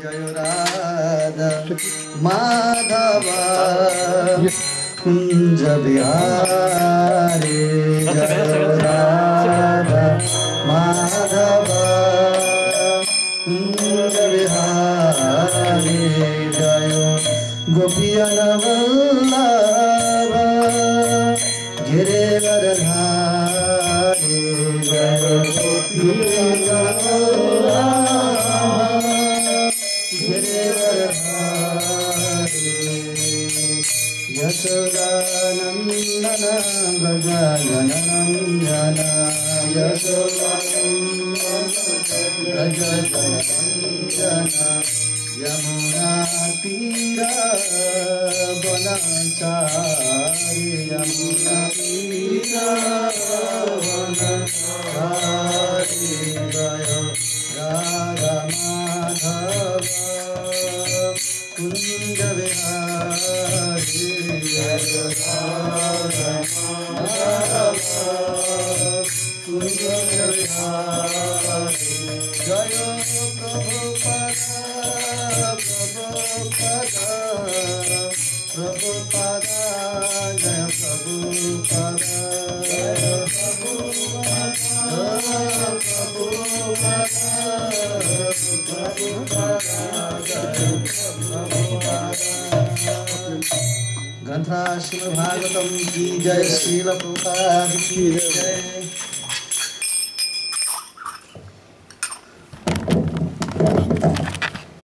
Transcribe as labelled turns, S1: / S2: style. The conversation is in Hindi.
S1: जय राधा माधव कुंज बिहारी जय राधा माधव कुंज बिहारी जय गोपियन वल्लभ गिरिवरधारी जय गोपियन यशोदानन्दन गजानन यशोदानन्दन यमुना तीरा वनचारी यमुना तीरा वनचारी जय राधा माधव कुंज बिहारी जय राधा माधव कुंज बिहारी जय प्रभुपद प्रभुपद जय प्रभुपद ग्रंथराज श्रीमद् भागवतम की जय, श्रील प्रभुपाद की जय।